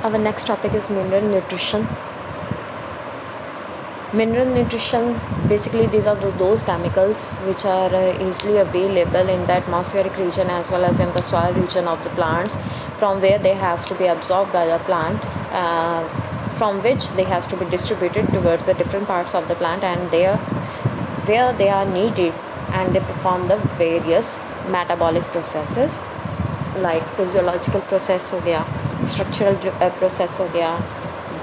Our next topic is mineral nutrition. Mineral nutrition, basically these are those chemicals which are easily available in the atmospheric region as well as in the soil region of the plants, from where they has to be absorbed by the plant, from which they has to be distributed towards the different parts of the plant, and there where they are needed, and they perform the various metabolic processes like physiological process हो गया, structural process हो गया,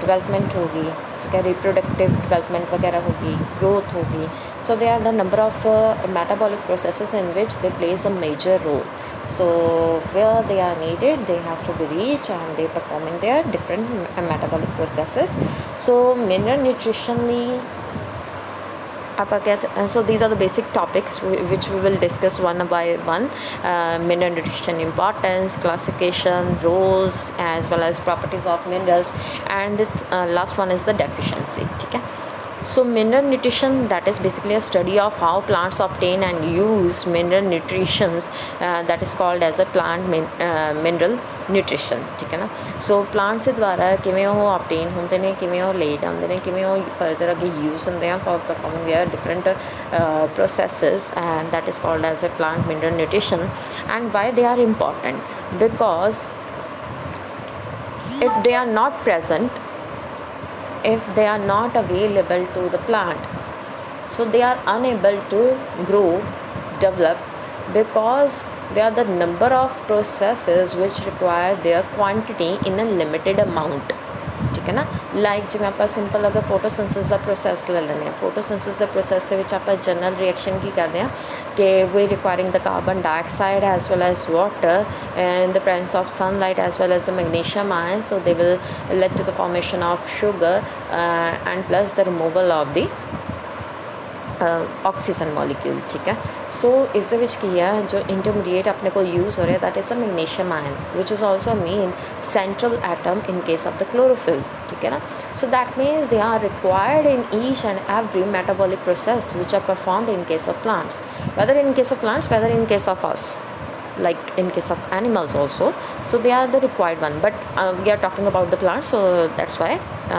development होगी, ठीक है, reproductive development वगैरह होगी, growth होगी. So there are the number of metabolic processes in which they plays a major role. So where they are needed, they has to be reached and they performing their different metabolic processes. So mineral nutritionally so these are the basic topics which we will discuss one by one. Mineral nutrition importance, classification, roles, as well as properties of minerals, and the last one is the deficiency. Okay. So mineral nutrition, that is basically a study of how plants obtain and use mineral nutritions, that is called as a plant mineral nutrition. ठीक है ना. So plants के द्वारा किमें वो obtain होते हैं, किमें वो ले जाते हैं, किमें वो further आगे use होते हैं for performing their different processes, and that is called as a plant mineral nutrition. And why they are important? Because if they are not present, if they are not available to the plant, so they are unable to grow, develop, because there are the number of processes which require their quantity in a limited amount. ठीक है ना. Like जिवें आप simple अगर photosynthesis का process ले लेने, photosynthesis के प्रोसैस के विच आप जनरल रिएक्शन की करते हैं कि we requiring the carbon dioxide as well as water in the presence of sunlight as well as the magnesium ions, so they will lead to the formation of sugar and plus the removal of the oxygen molecule. ठीक है. सो इस की है जो intermediate अपने को use हो रहा है, that is a magnesium ion which is also main central atom in case of the chlorophyll. ठीक है ना. So that means they are required in each and every metabolic process which are performed in case of plants, whether in case of plants, whether in case of us, like in case of animals also. So they are the required one, but we are talking about the plants, so that's why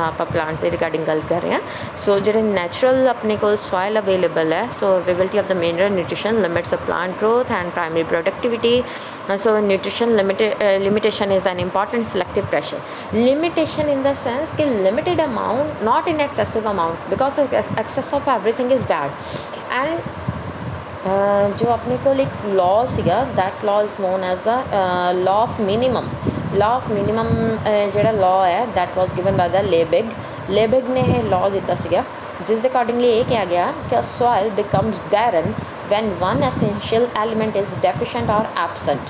ਆਪਾਂ plant ਦੇ regarding ਗੱਲ ਕਰ ਰਹੇ ਹਾਂ. So ਜਿਹੜੇ natural ਆਪਣੇ ਕੋਲ soil available ਹੈ, so availability of the mineral nutrition limits the plant growth and primary productivity. So nutrition limitation is an important selective pressure. Limitation in the sense कि limited amount, not in excessive amount, because excess of everything is bad. And जो अपने को एक law सीगा, that law is known as the law of minimum. Law of minimum ਜਿਹੜਾ law है that was given by the Liebig ने ਇਹ law ਦਿੱਤਾ ਸੀਗਾ, जिस ਦੇ अकॉर्डिंगली ये कहा गया कि soil becomes barren when one essential element is deficient और एबसेंट.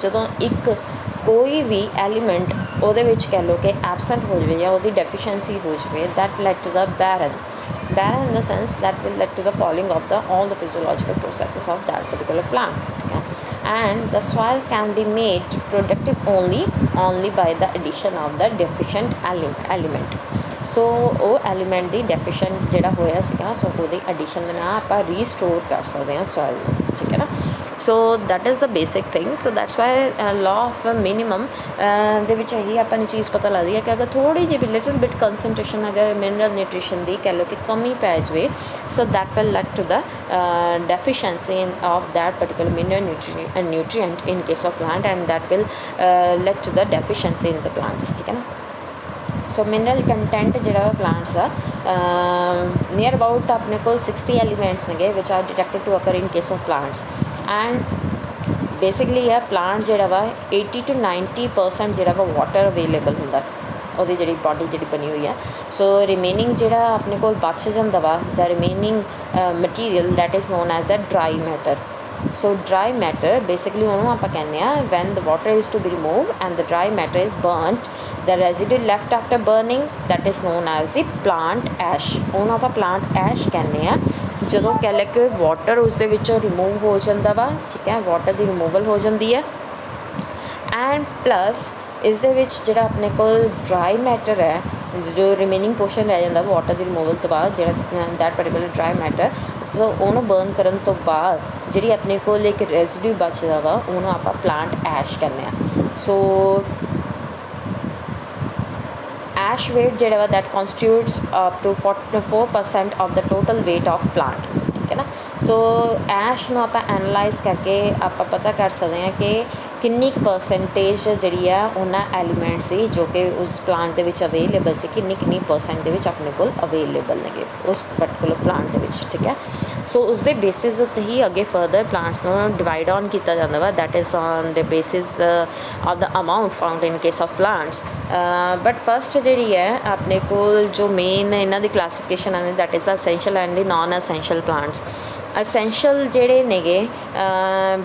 ਜਦੋਂ ਇੱਕ ਕੋਈ ਵੀ एलिमेंट ਉਹਦੇ ਵਿੱਚ कह लो कि एबसेंट हो जाए या ਉਹਦੀ डेफिशिएंसी हो जाए, that lead to the barren in the sense that will lead to the falling of all the physiological processes of that particular plant. Okay? And the soil can be made productive only by the addition of the deficient element. सो वो element की deficient जोड़ा होया सीगा, सो वो addition के नाल आप restore कर सकते हैं सॉइल. ठीक है ना. So that is the basic thing. So that's why law of minimum यही अपन चीज़ पता लगती है कि अगर थोड़ी जी भी लिटिल बिट कंसनट्रेशन अगर मिनरल न्यूट्रिशन की कह लो कि कमी पै जाए, so that will lead to the deficiency of that particular mineral nutrient in case of plant, and that will lead to the deficiency in the plants. ठीक है ना. सो मिनरल कंटेंट जोड़ा प्लांट्स का नियर अबाउट अपने को 60 elements ने which are detected to occur in case of plants. And basically यह plant जोड़ा वा 80 to 90% जोड़ा वा वाटर अवेलेबल होंगे ਉਹਦੀ ਜਿਹੜੀ ਬਾਡੀ ਜਿਹੜੀ ਬਣੀ ਹੋਈ ਹੈ. ਸੋ ਰਿਮੇਨਿੰਗ ਜਿਹੜਾ ਆਪਣੇ ਕੋਲ ਬਚ ਜਾਂਦਾ ਵਾ, the remaining material that is known as a dry matter. So dry matter basically ਉਹਨੂੰ ਆਪਾਂ ਕਹਿੰਦੇ ਆ when the water is to be removed and the dry matter is burnt, the residue left after burning that is known as the plant ash. ਉਹਨੂੰ ਆਪਾਂ plant ash ਕਹਿੰਦੇ ਆ. ਜਦੋਂ ਕਹਿ ਲੈ ਕਿ ਵਾਟਰ ਉਸ ਦੇ ਵਿੱਚੋਂ ਰਿਮੂਵ ਹੋ ਜਾਂਦਾ ਵਾ, ਠੀਕ ਹੈ, ਵਾਟਰ ਦੀ ਰਿਮੂਵਲ ਹੋ ਜਾਂਦੀ ਹੈ, ਐਂਡ ਪਲੱਸ ਇਸ ਦੇ ਵਿੱਚ ਜਿਹੜਾ ਆਪਣੇ ਕੋਲ ਡਰਾਈ ਮੈਟਰ ਹੈ, जो रिमेनिंग पोर्शन रह जाता वाटर की रिमूवल तो बाद जो दैट पर्टिकुलर ड्राई मैटर, सो उन्होंने बर्न करने तो बाद जी अपने को एक रेजिड्यू बचता वा उन्होंने आप प्लांट ऐश करने. सो ਐਸ਼ weight ਜਿਹੜਾ ਵਾ that constitutes up to 44% of the total weight of plant, ਠੀਕ ਹੈ ਨਾ। ਸੋ ਐਸ਼ ਨੂੰ ਆਪਾਂ ਐਨਾਲਾਈਜ਼ ਕਰਕੇ ਆਪਾਂ ਪਤਾ ਕਰ ਸਕਦੇ ਹਾਂ ਕਿ ਕਿੰਨੀ ਕੁ ਪਰਸੈਂਟੇਜ ਜਿਹੜੀ ਆ ਉਹਨਾਂ ਐਲੀਮੈਂਟ ਸੀ ਜੋ ਕਿ ਉਸ ਪਲਾਂਟ ਦੇ ਵਿੱਚ ਅਵੇਲੇਬਲ ਸੀ, ਕਿੰਨੀ ਪਰਸੈਂਟ ਦੇ ਵਿੱਚ ਆਪਣੇ ਕੋਲ ਅਵੇਲੇਬਲ ਨੇਗੇ ਉਸ ਪਰਟੀਕੂਲਰ ਪਲਾਂਟ ਦੇ ਵਿੱਚ, ਠੀਕ ਹੈ। ਸੋ ਉਸ ਦੇ ਬੇਸਿਸ ਉੱਤੇ ਹੀ ਅੱਗੇ ਫਰਦਰ ਪਲਾਂਟਸ ਨੂੰ ਡਿਵਾਈਡ ਔਨ ਕੀਤਾ ਜਾਂਦਾ ਵਾ, that is on the basis of the amount found in case of plants. But first ਜਿਹੜੀ ਹੈ ਆਪਣੇ ਕੋਲ ਜੋ ਮੇਨ ਇਹਨਾਂ ਦੀ ਕਲਾਸੀਫਿਕੇਸ਼ਨ ਆਉਂਦੀ that is essential and the naan essential plants. essential ਜਿਹੜੇ ਨੇਗੇ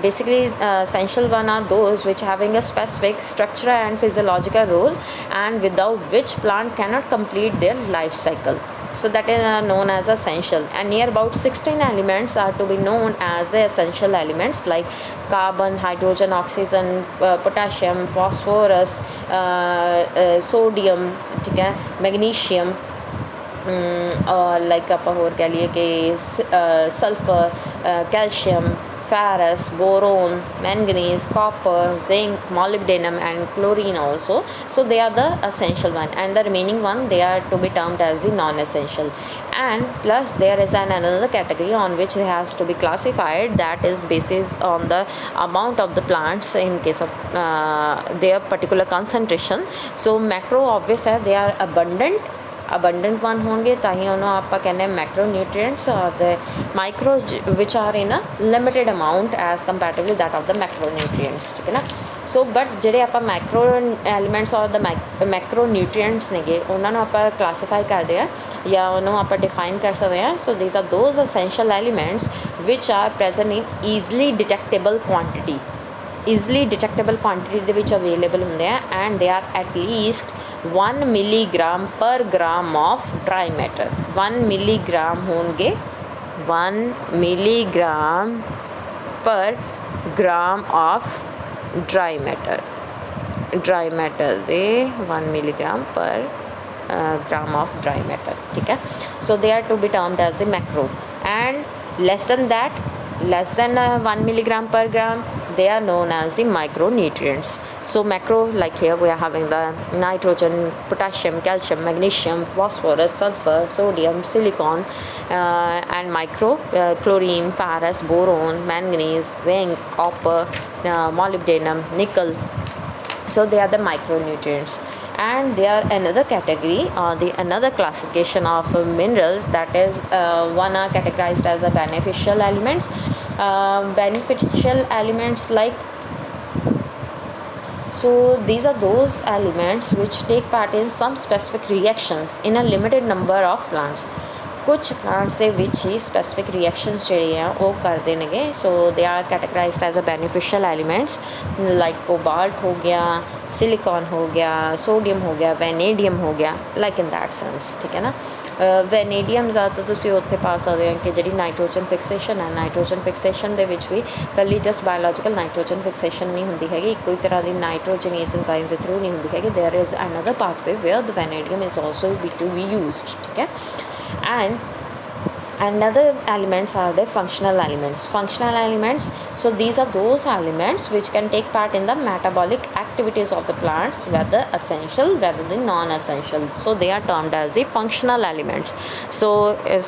basically essential one are those which having a specific structural and physiological role and without which plant cannot complete their life cycle, so that is known as essential. And near about 16 elements are to be known as the essential elements like carbon, hydrogen, oxygen, potassium, phosphorus, sodium, ठीक है, magnesium, like आप होर कह लिए कि sulphur, calcium, ferrous, boron, manganese, copper, zinc, molybdenum and chlorine also. So they are the essential one, and the remaining one they are to be termed as the non-essential. And plus there is another category on which it has to be classified, that is basis on the amount of the plants in case of their particular concentration. So macro obvious है, they are abundant one होंगे ताही उन्होंने आप कहने macronutrients, और the micro which are in a limited amount as comparatively that of the macronutrients, ठीक है ना। सो बट ਜਿਹੜੇ ਆਪਾਂ मैक्रो एलिमेंट्स और द मैक्रोन्यूट्रिएंट्स नेगे उन्होंने आप क्लासीफाई करते हैं या उन्होंने आप डिफाइन कर सकते हैं। So these are those essential elements which are present in easily detectable quantity, easily detectable quantity ਦੇ ਵਿੱਚ ਅਵੇਲੇਬਲ ਹੁੰਦੇ ਆ, and they are at least 1 milligram per gram of dry matter. 1 milligram ਹੋਣਗੇ, 1 milligram per gram of dry matter, dry matter ਦੇ 1 milligram ਪਰ gram of dry matter, ठीक है। so they are to be termed as the macro, and less than that, less than 1 milligram per gram, they are known as the micronutrients. So macro, like here we are having the nitrogen, potassium, calcium, magnesium, phosphorus, sulfur, sodium, silicon, and micro chlorine, ferrous, boron, manganese, zinc, copper, molybdenum, nickel. So they are the micronutrients. And they are another category, another classification of minerals, that is one are categorized as the beneficial elements. Beneficial elements like, so these are those elements which take part in some specific reactions in a limited number of plants. कुछ plants ਦੇ ਵਿੱਚ ਹੀ specific reactions ਜਿਹੜੇ ਆ ਉਹ ਕਰਦੇ ਨੇਗੇ। So they are categorised as a beneficial elements like cobalt ਹੋ ਗਿਆ, ਸਿਲੀਕॉन ਹੋ ਗਿਆ, ਸੋਡੀਅਮ ਹੋ ਗਿਆ, ਵੈਨੇਡੀਅਮ ਹੋ ਗਿਆ, ਲਾਈਕ ਇਨ ਦੈਟ ਸੈਂਸ, ਠੀਕ ਹੈ ਨਾ। ਵੈਨੇਡੀਅਮ ਜ਼ਿਆਦਾ ਤੁਸੀਂ ਉੱਥੇ ਪਾ ਸਕਦੇ ਹੋ ਕਿ ਜਿਹੜੀ ਨਾਈਟ੍ਰੋਜਨ ਫਿਕਸੇਸ਼ਨ ਹੈ, ਨਾਈਟ੍ਰੋਜਨ ਫਿਕਸੇਸ਼ਨ ਦੇ ਵਿੱਚ ਵੀ ਇਕੱਲੀ ਜਸਟ ਬਾਇਓਲੋਜੀਕਲ ਨਾਈਟ੍ਰੋਜਨ ਫਿਕਸੇਸ਼ਨ ਨਹੀਂ ਹੁੰਦੀ ਹੈਗੀ, ਇੱਕੋ ਹੀ ਤਰ੍ਹਾਂ ਦੀ ਨਾਈਟ੍ਰੋਜਨੇਸ ਐਂਜ਼ਾਈਮ ਦੇ ਥਰੂ ਨਹੀਂ ਹੁੰਦੀ ਹੈਗੀ। There is another pathway where the vanadium is also to be used, ਠੀਕ ਹੈ। And another elements are the functional elements. Functional elements, so these are those elements which can take part in the metabolic activities of the plants, whether essential, whether the non-essential. So they are termed as the functional elements. So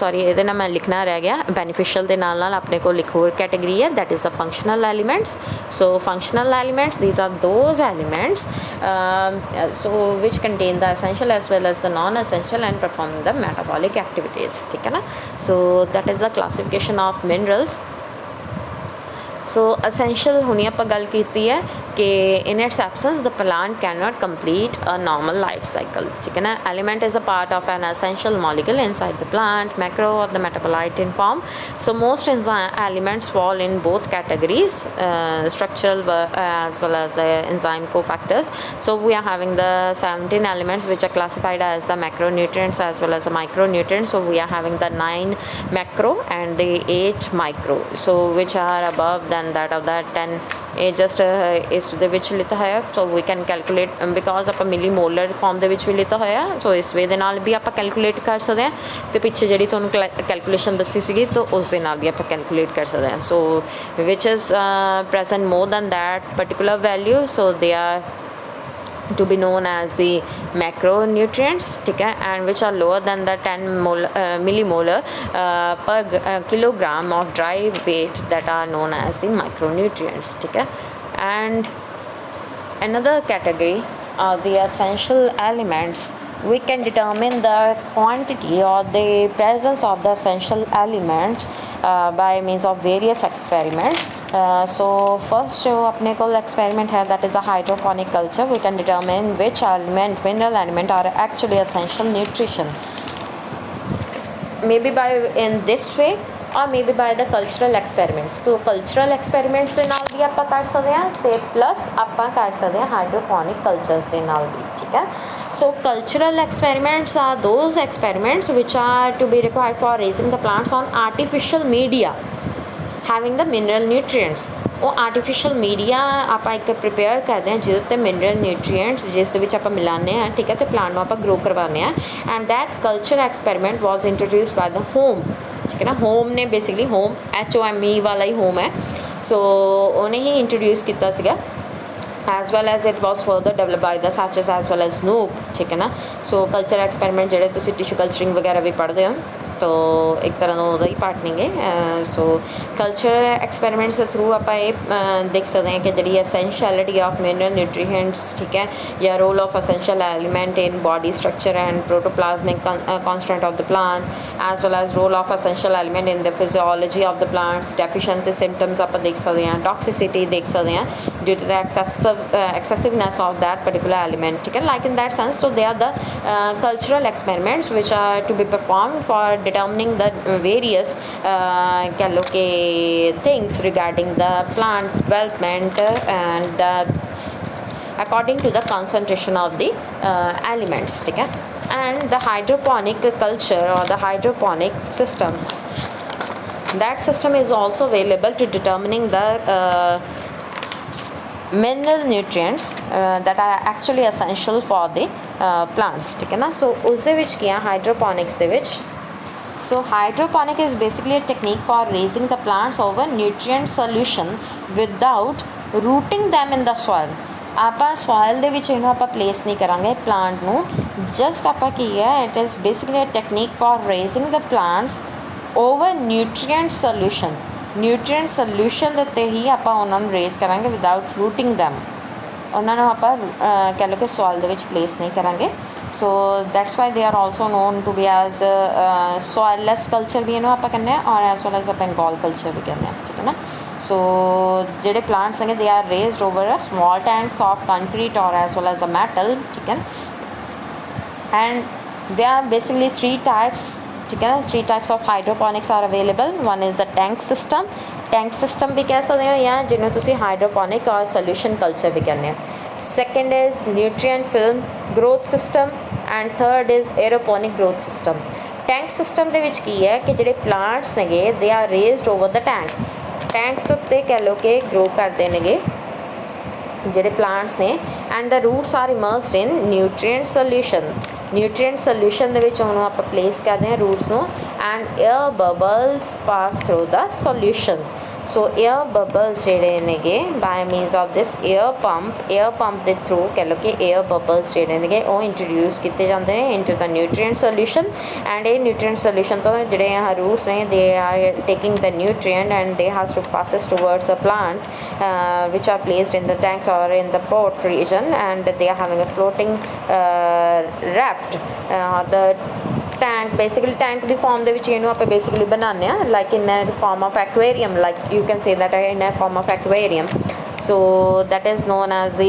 sorry, ਇਹਦੇ ਨਾਲ ਮੈਂ ਲਿਖਣਾ ਰਹਿ ਗਿਆ, beneficial ਦੇ ਨਾਲ ਨਾਲ ਆਪਣੇ ਕੋਲ ਇੱਕ ਹੋਰ category ਹੈ, that is the functional elements. So functional elements, these are those elements so which contain the essential as well as the non-essential and performing the metabolic activities, ठीक है ना। So that is the classification of minerals. So essential ਹੁਣੀ ਆਪਾਂ ਗੱਲ ਕੀਤੀ ਹੈ कि in its absence the plant cannot complete a normal life cycle, ठीक है ना। element is a part of an essential molecule inside the plant, macro or the metabolite in form. So most elements fall in both categories, structural as well as enzyme cofactors. So we are having the 17 elements which are classified as the macronutrients as well as the micronutrients. So we are having the 9 macro and the 8 micro, so which are above than that of that 10 ਇਹ just ਇਸ ਦੇ ਵਿੱਚ ਲਿਖਿਆ ਹੋਇਆ। ਸੋ ਵੀ can calculate, because ਆਪਾਂ ਮਿਲੀ molar farm ਦੇ ਵਿੱਚ ਵੀ ਲਿਖਿਆ ਹੋਇਆ, ਸੋ ਇਸ ਵੇ ਦੇ ਨਾਲ ਵੀ ਆਪਾਂ ਕੈਲਕੂਲੇਟ ਕਰ ਸਕਦੇ ਹਾਂ। ਅਤੇ ਪਿੱਛੇ ਜਿਹੜੀ ਤੁਹਾਨੂੰ ਕੈਲਕੂਲੇਸ਼ਨ ਦੱਸੀ ਸੀਗੀ ਤਾਂ ਉਸ ਦੇ ਨਾਲ ਵੀ ਆਪਾਂ ਕੈਲਕੂਲੇਟ ਕਰ ਸਕਦੇ ਹਾਂ। So which is present more than that particular value, so they are to be known as the macronutrients, ठीक है, and which are lower than the 10 millimolar per kilogram of dry weight that are known as the micronutrients, ठीक है. And another category are the essential elements. We can determine the quantity or the presence of the essential elements by means of various experiments. So first जो अपने को experiment है, that is a hydroponic culture. We can determine which element, mineral element are actually essential nutrition. Maybe by in this way or maybe by the cultural experiments. So cultural experiments ਦੇ ਨਾਲ ਵੀ ਆਪਾਂ ਕਰ ਸਕਦੇ ਹਾਂ ਤੇ plus ਆਪਾਂ ਕਰ ਸਕਦੇ ਹਾਂ hydroponic cultures ਦੇ ਨਾਲ ਵੀ, ਠੀਕ ਹੈ. So cultural experiments are those experiments which are to be required for raising the plants on artificial media having the mineral nutrients. ਉਹ ਆਰਟੀਫਿਸ਼ਲ ਮੀਡੀਆ ਆਪਾਂ ਇੱਕ ਪ੍ਰਿਪੇਅਰ ਕਰਦੇ ਹਾਂ ਜਿਹਦੇ ਉੱਤੇ ਮਿਨਰਲ ਨਿਊਟਰੀਐਂਟਸ ਜਿਸ ਦੇ ਵਿੱਚ ਆਪਾਂ ਮਿਲਾਉਂਦੇ ਹਾਂ, ਠੀਕ ਹੈ, ਅਤੇ ਪਲਾਂਟ ਨੂੰ ਆਪਾਂ ਗਰੋ ਕਰਵਾਉਂਦੇ ਹਾਂ. And that culture experiment was introduced bye the home, ਠੀਕ ਹੈ ਨਾ. ਹੋਮ ਨੇ ਬੇਸਿਕਲੀ ਹੋਮ HOME ਵਾਲਾ ਹੀ ਹੋਮ ਹੈ. ਸੋ ਉਹਨੇ ਹੀ ਇੰਟਰੋਡਿਊਸ ਕੀਤਾ ਸੀਗਾ as well as it was further developed by the Sachs as well as Snoop, ठीक है ना. सो कल्चर एक्सपेरिमेंट ਜਿਹੜੇ ਤੁਸੀਂ ਟਿਸ਼ੂ ਕਲਚਰਿੰਗ ਵਗੈਰਾ ਵੀ ਪੜ੍ਹਦੇ ਹੋ तो एक तरह ਦਾ ਉਹਦਾ ਹੀ ਪਾਰਟ ਨੇਗੇ. ਸੋ ਕਲਚਰ ਐਕਸਪੈਰੀਮੈਂਟਸ ਦੇ ਥਰੂ ਆਪਾਂ ਇਹ ਦੇਖ ਸਕਦੇ ਹਾਂ ਕਿ ਜਿਹੜੀ ਅਸੈਂਸ਼ੀਅਲਿਟੀ ਆਫ ਮਿਨਰਲ ਨਿਊਟ੍ਰੀਐਂਟਸ, ਠੀਕ ਹੈ, ਜਾਂ role of essential element in body structure and protoplasmic constant of the plant as well as role of essential element in the physiology of the plants. Deficiency symptoms ਆਪਾਂ ਦੇਖ ਸਕਦੇ ਹਾਂ, toxicity ਦੇਖ ਸਕਦੇ ਹਾਂ due to the excessiveness of that particular element, ठीक है, like in that sense. So they are the cultural experiments which are to be performed for determining the various कह लो कि things regarding the plant development and according to the concentration of the elements, ठीक है. And the hydroponic culture or the hydroponic system, that system is also available to determining the mineral nutrients that are actually essential for the plants, ठीक है ना. सो उसਦੇ ਵਿੱਚ ਕੀ ਆ hydroponics ਦੇ ਵਿੱਚ. So hydroponic is basically a technique for raising the plants over nutrient solution without rooting them in the soil. ਆਪਾਂ soil ਦੇ ਵਿੱਚ ਇਹਨੂੰ ਆਪਾਂ ਪਲੇਸ ਨਹੀਂ ਕਰਾਂਗੇ ਪਲਾਂਟ ਨੂੰ, ਜਸਟ ਆਪਾਂ ਕੀ ਹੈ, it is basically a technique for raising the plants over nutrient solution. Nutrient solution ਦੇ ਉੱਤੇ ਹੀ ਆਪਾਂ ਉਹਨਾਂ ਨੂੰ ਰੇਜ਼ ਕਰਾਂਗੇ ਵਿਦਾਊਟ ਰੂਟਿੰਗ ਦੈਮ. ਉਹਨਾਂ ਨੂੰ ਆਪਾਂ ਕਹਿ ਲਓ ਕਿ ਸੋਇਲ ਦੇ ਵਿੱਚ ਪਲੇਸ ਨਹੀਂ ਕਰਾਂਗੇ. So that's why they are also known to be as soilless culture ਵੀ ਇਹਨੂੰ ਆਪਾਂ ਕਹਿੰਦੇ ਹਾਂ, or as well as Bengal culture ਵੀ ਕਹਿੰਦੇ ਹਾਂ, ਠੀਕ ਹੈ ਨਾ. ਸੋ ਜਿਹੜੇ ਪਲਾਂਟਸ ਹੈਗੇ they are raised over a small tanks of concrete or as well as a metal, ਠੀਕ ਹੈ. And they R basically 3 types, ठीक है ना. 3 types of hydroponics are available. One is the tank system भी कह सकते हो या जिन्होंं तुसी हाइड्रोपोनिक और सोल्यूशन कल्चर भी कहते हैं. Second is nutrient film growth system and third is aeroponic growth system. Tank system ਦੇ ਵਿੱਚ ਕੀ ਹੈ ਕਿ ਜਿਹੜੇ ਪਲਾਂਟਸ ਨੇਗੇ ਦੇ are raised over the tanks ਉੱਤੇ ਕਹਿ ਲਓ ਕਿ ਗਰੋ ਕਰਦੇ ਨੇਗੇ ਜਿਹੜੇ ਪਲਾਂਟਸ ਨੇ. And the roots are immersed in nutrient solution ਦੇ ਵਿੱਚ ਉਹਨੂੰ ਆਪਾਂ ਪਲੇਸ ਕਰਦੇ ਹਾਂ ਰੂਟਸ ਨੂੰ. And air bubbles pass through the solution. So air bubbles ਜਿਹੜੇ ਨੇਗੇ by means of this air pump ਦੇ ਥਰੂ ਕਹਿ ਲਓ ਕਿ ਏਅਰ ਬਬਲਸ ਜਿਹੜੇ ਨੇਗੇ ਉਹ ਇੰਟਰੋਡਿਊਸ ਕੀਤੇ ਜਾਂਦੇ ਨੇ into the nutrient solution. And ਇਹ ਨਿਊਟਰੀਐਂਟ ਸੋਲਿਊਸ਼ਨ ਤੋਂ ਜਿਹੜੇ ਰੂਟਸ ਨੇ they are taking the nutrient and they has to passes towards a plant which are placed in the tanks or in the pot region, and they are having a floating raft or the tank. Basically tank की form के आप basically बनाने like in a form of aquarium, like you can say that in a form of aquarium. So that is known as the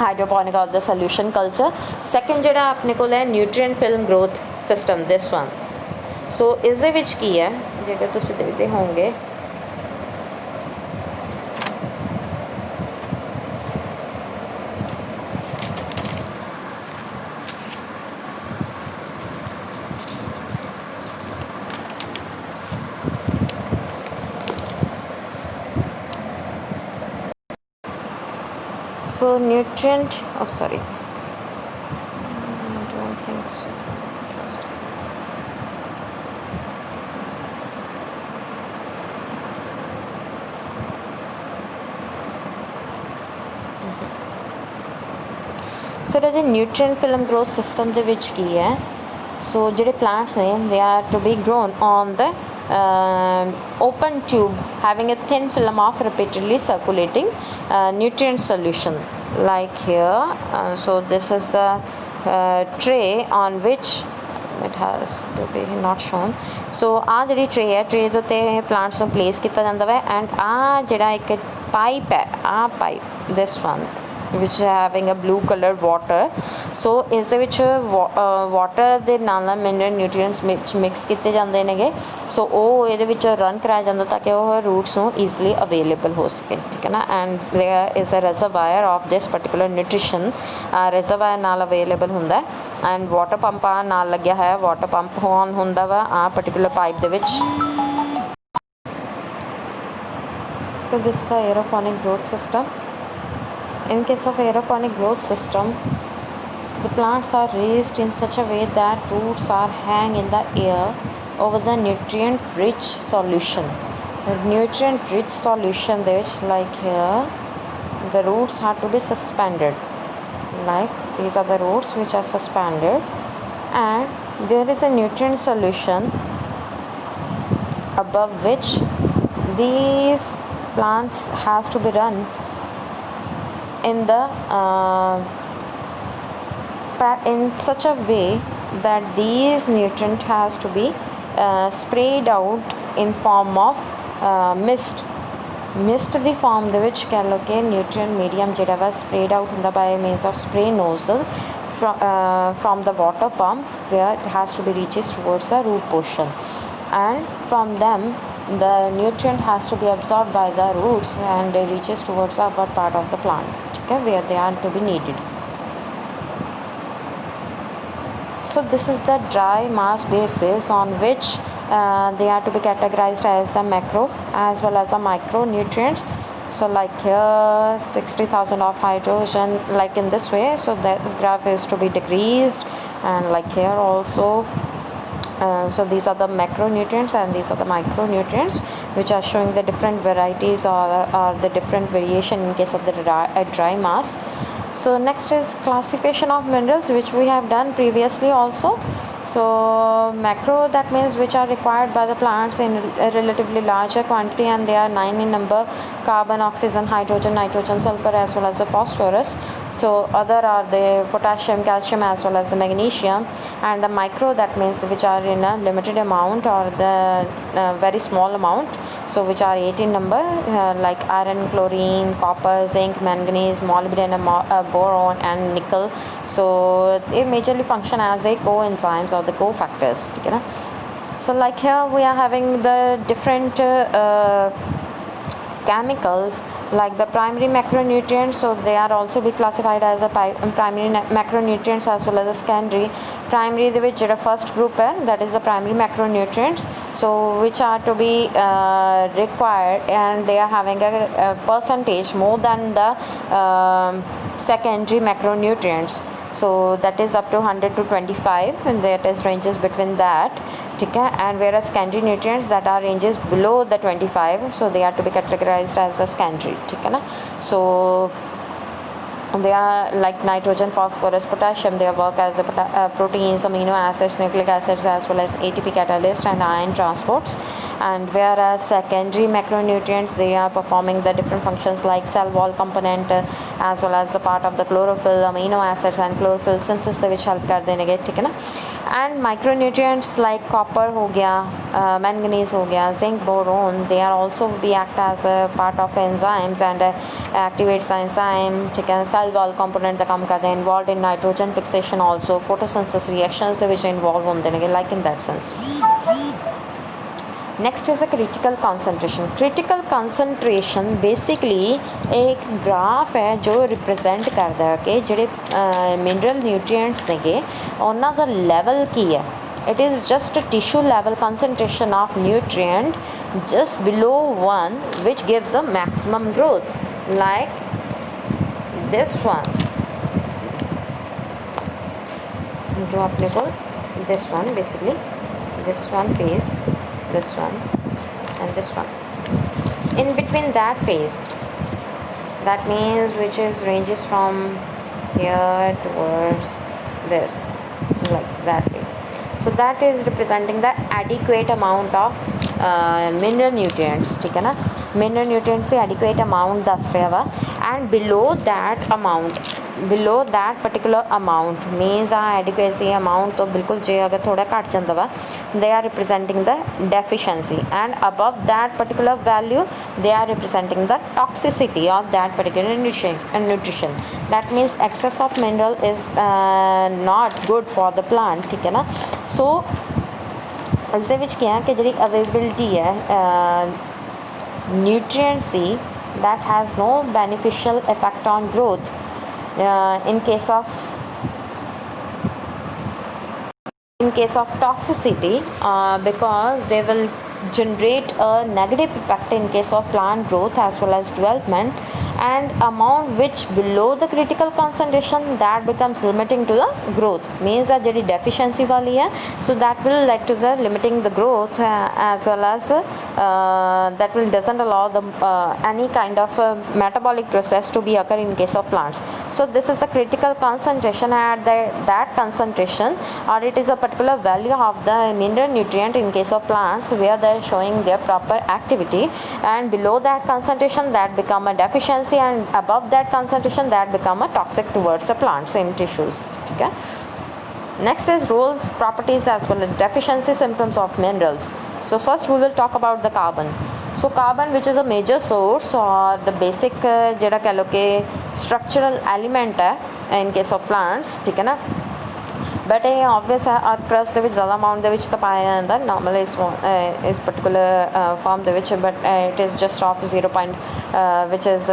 hydroponic of the solution culture. Second जो अपने को है nutrient film growth system, this one. So इस की है जो तुम देखते होंगे so nutrient, oh sorry, I don't think so. ਸੋ ਰਾਜੇ ਨਿਊਟ੍ਰੀਐਂਟ ਫਿਲਮ ਗਰੋਥ ਸਿਸਟਮ ਦੇ ਵਿੱਚ ਕੀ ਹੈ, ਸੋ ਜਿਹੜੇ ਪਲਾਂਟਸ ਨੇ they are to be grown on the open tube having a thin film of repeatedly circulating nutrient solution like here. So this is the tray on which it has to be not shown. So ਆ ਜਿਹੜੀ tray ਹੈ, tray ਦੇ ਉੱਤੇ plants ਨੂੰ place ਕੀਤਾ ਜਾਂਦਾ ਵਾ and ਆ ਜਿਹੜਾ ਇੱਕ pipe ਹੈ, ਆ pipe this one which is having a blue color water. So ਇਸ ਦੇ ਵਿੱਚ ਵਾਟਰ ਦੇ ਨਾਲ ਨਾਲ ਮਿਨਰਲ ਨਿਊਟ੍ਰੀਐਂਟਸ ਵਿੱਚ ਮਿਕਸ ਕੀਤੇ ਜਾਂਦੇ ਨੇਗੇ। ਸੋ ਉਹ ਇਹਦੇ ਵਿੱਚ ਰਨ ਕਰਾਇਆ ਜਾਂਦਾ ਤਾਂ ਕਿ ਉਹ ਰੂਟਸ ਨੂੰ ਈਜ਼ਲੀ ਅਵੇਲੇਬਲ ਹੋ ਸਕੇ, ਠੀਕ ਹੈ ਨਾ। And there is a reservoir of this particular nutrition, reservoir ਨਾਲ ਅਵੇਲੇਬਲ ਹੁੰਦਾ ਐਂਡ ਵਾਟਰ ਪੰਪ ਆ ਨਾਲ ਲੱਗਿਆ ਹੋਇਆ, ਵਾਟਰ ਪੰਪ ਔਨ ਹੁੰਦਾ ਵਾ ਆ ਪਰਟੀਕੂਲਰ ਪਾਈਪ ਦੇ ਵਿੱਚ। So this is the aeroponic growth system. In case of aeroponic growth system, the plants are raised in such a way that roots are hang in the air over the nutrient rich solution. The nutrient rich solution which like here the roots have to be suspended, like these are the roots which are suspended, and there is a nutrient solution above which these plants has to be run in the in such a way that these nutrient has to be sprayed out in form of mist the farm ਦੇ ਵਿੱਚ ਕਹਿ ਲਓ ਕਿ nutrient medium ਜਿਹੜਾ ਵਾ spread out ਹੁੰਦਾ by means of spray nozzle from the water pump where it has to be reaches towards the root portion, and from them the nutrient has to be absorbed by the roots and it reaches towards the upper part of the plant, okay, where they are to be needed. So this is the dry mass basis on which they are to be categorized as a macro as well as a micronutrients. So like here 60,000 of hydrogen like in this way, so this graph is to be decreased, and like here also so these are the macronutrients and these are the micronutrients which are showing the different varieties or the different variation in case of the dry mass. So next is classification of minerals, which we have done previously also. So macro, that means which are required by the plants in a relatively larger quantity, and they are 9 in number: carbon, oxygen, hydrogen, nitrogen, sulfur as well as the phosphorus. So other are the potassium, calcium as well as the magnesium. And the micro, that means which are in a limited amount or the very small amount, so which are 8 in number, like iron, chlorine, copper, zinc, manganese, molybdenum, boron and nickel. So they majorly function as a coenzymes or the cofactors, okay na? So like here we are having the different chemicals like the primary macronutrients, so they are also be classified as a primary macronutrients as well as a secondary. Primary ਦੇ ਵਿੱਚ ਜਿਹੜਾ first group ਹੈ, that is the primary macronutrients, so which are to be required and they are having a percentage more than the secondary macronutrients. So that is up to 100 to 25 and that is ranges between that, ठीक है. And whereas secondary nutrients that are ranges below the 25, so they are to be categorized as a secondary, ठीक है ना. So they are like nitrogen, phosphorus, potassium, they work as a proteins, amino acids, nucleic acids as well as ATP catalyst and ion transports. And whereas secondary macronutrients, they are performing the different functions like cell wall component as well as the part of the chlorophyll, amino acids and chlorophyll synthesis which help कर देने के, ठीक है ना. And micronutrients like copper हो गया, manganese हो गया, zinc, boron, they are also be act as a part of enzymes and activates the enzyme, ठीक है. cell wall component ਦਾ ਕੰਮ ਕਰਦੇ, involved in nitrogen fixation also, photosynthesis reactions ਦੇ ਵਿੱਚ involve ਹੁੰਦੇ ਨੇ, like in that sense. Next is a critical concentration. Critical concentration basically एक graph है जो represent करता है कि ਜਿਹੜੇ mineral nutrients नेगे ਉਹਨਾਂ ਦਾ level ਕੀ है. It is just a tissue level concentration of nutrient just below 1 which gives a maximum growth, like this one जो अपने को this one basically this one phase, this one and this one. In between that phase, that means which is ranges from here towards this, like that way. So that is representing the adequate amount of mineral nutrients, ठीक है ना. mineral nutrients से adequate amount दस रहा वा, and below that amount, below that particular amount means adequacy amount तो बिल्कुल जे अगर थोड़ा घट जाता वा, they are representing the deficiency, and above that particular value they are representing the toxicity of that particular nutrition. That means excess of mineral is not good for the plant, ठीक है ना. So ਇਸ ਦੇ ਵਿੱਚ ਕੀ ਹੈ ਕਿ ਜਿਹੜੀ availability ਹੈ nutrients the, that has no beneficial effect on growth in case of toxicity, because they will generate a negative effect in case of plant growth as well as development, and amount which below the critical concentration that becomes limiting to the growth, means that ਜਿਹੜੀ deficiency वाली है, so that will lead to the limiting the growth as well as that will doesn't allow the any kind of metabolic process to be occur in case of plants. So this is the critical concentration. At that concentration, or it is a particular value of the mineral nutrient in case of plants where they are showing their proper activity, and below that concentration that become a deficiency, and above that concentration that become a toxic towards the plants in tissues, ठीक है. Next is roles, properties as well as deficiency symptoms of minerals. So first we will talk about the carbon. So carbon, which is a major source or the basic ਜਿਹੜਾ कह लो कि structural element है in case of plants, ठीक है ना. But ये obvious है अर्थ क्रस्ट ਦੇ ਵਿੱਚ ਜ਼ਿਆਦਾ ਅਮਾਊਂਟ ਦੇ ਵਿੱਚ ਤਾਂ ਪਾਇਆ ਜਾਂਦਾ ਨੋਰਮਲ ਇਸ ਪਰਟੀਕੂਲਰ ਫਾਰਮ ਦੇ ਵਿੱਚ, but it is just of 0. Which is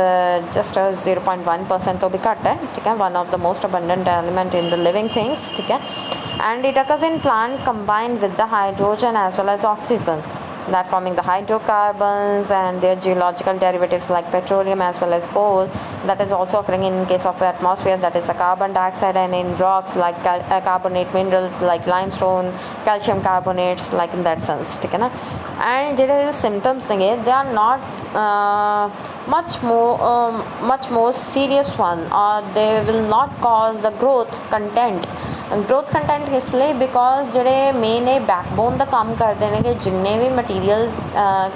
just 0.1% ਤੋਂ ਵੀ ਘੱਟ ਹੈ, ਠੀਕ ਹੈ. One of the most abundant element in the living things, ਠੀਕ ਹੈ. And it ਅਕਰਸ in plant combined with the hydrogen as well as oxygen, that forming the hydrocarbons and their geological derivatives like petroleum as well as coal, that is also occurring in case of atmosphere, that is a carbon dioxide, and in rocks like carbonate minerals like limestone, calcium carbonates, like in that sense, ठीक है ना. and ਜਿਹੜੇ symptoms ਨੇ they are not much more serious one, or they will not cause the growth content ਇਸ ਲਈ because ਜਿਹੜੇ main ਇਹ backbone ਦਾ ਕੰਮ ਕਰਦੇ ਨੇ ਕਿ ਜਿੰਨੇ ਵੀ ਮਟੀਰੀਅਲਸ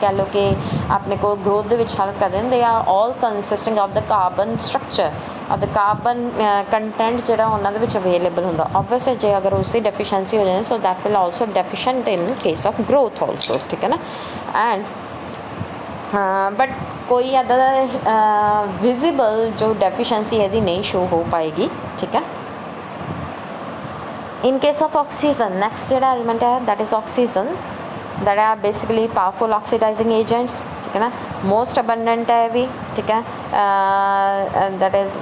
ਕਹਿ ਲਓ ਕਿ ਆਪਣੇ ਕੋਲ ਗਰੋਥ ਦੇ ਵਿੱਚ ਹੈਲਪ ਕਰਦੇ ਨੇ, they are all ਕੰਸਿਸਟਿੰਗ of the carbon structure ਔਰ ਦ ਕਾਰਬਨ ਕੰਟੈਂਟ ਜਿਹੜਾ ਉਹਨਾਂ ਦੇ ਵਿੱਚ ਅਵੇਲੇਬਲ ਹੁੰਦਾ. ਓਬਵੀਅਸਲੀ ਜੇ ਅਗਰ ਉਸ ਦੀ ਡੈਫੀਸ਼ੀਐਂਸੀ ਹੋ ਜਾਏ, so that will also deficient in case of growth also, ਠੀਕ ਹੈ ਨਾ. ਐਂਡ ਬਟ ਕੋਈ ਇੱਦਾਂ ਦਾ ਵਿਜ਼ੀਬਲ ਜੋ ਡੈਫੀਸ਼ੀਐਂਸੀ ਇਹਦੀ ਨਹੀਂ ਸ਼ੋ ਹੋ ਪਾਏਗੀ, ਠੀਕ ਹੈ. In case of oxygen, next ਜਿਹੜਾ element ਹੈ that is oxygen, that are basically powerful oxidizing agents, ठीक है ना. most abundant है भी, ठीक है. that is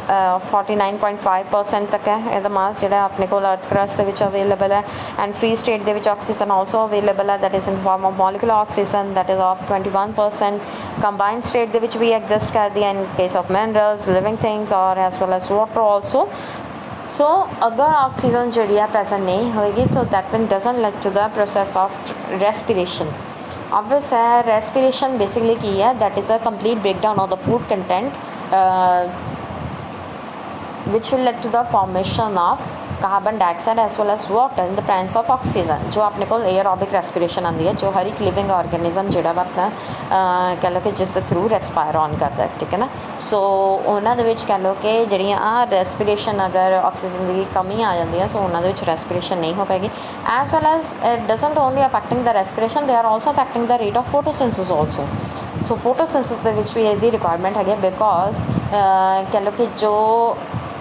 49.5% तक है ਇਹਦਾ ਮਾਸ ਜਿਹੜਾ ਆਪਣੇ ਕੋਲ अर्थ crust ਦੇ ਵਿੱਚ ਅਵੇਲੇਬਲ ਹੈ. and free state ਦੇ ਵਿੱਚ oxygen also available ਹੈ, that is in form of molecular oxygen, that is of 21%. combined state ਦੇ ਵਿੱਚ ਵੀ exist ਕਰਦੀ ਹੈ in case of minerals, living things or as well as water also. सो अगर oxygen जी है present नहीं होएगी तो that mean doesn't lead to the process of respiration. Obvious है रेस्पिरेशन बेसिकली की है that is a complete break down of the food content which will lead to the formation of carbon dioxide as well as water in the presence of oxygen, जो अपने को aerobic respiration आती है, जो हर एक living organism जोड़ा वा अपना कह लो कि जिस थ्रू रेस्पायर ऑन करता है, ठीक है ना. सो उन्होंने कह लो कि जड़ियाँ रेस्पिरेशन अगर ऑक्सीजन की कमी आ जाती है, सो उन्होंने रेस्पिरेशन नहीं हो पाएगी. As well as it doesn't only affecting the respiration, they are also affecting the rate of photosynthesis also. So photosynthesis भी यही रिक्वायरमेंट है, बिकॉज कह लो कि जो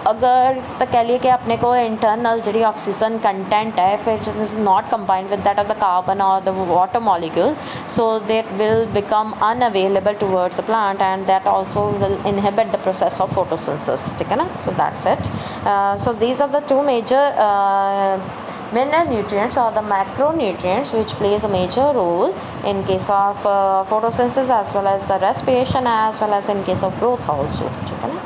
अगर तो कह लिए कि अपने को इंटरनल जी ऑक्सीजन कंटेंट है फिर is not combined with that of the carbon और the water molecule, so that will become unavailable towards the plant and that also will inhibit the process of photosynthesis, ठीक है ना. So that's it. So these are the two major mineral nutrients or the macronutrients which plays a major role in case of photosynthesis as well as the respiration as well as in case of growth also, ठीक है ना.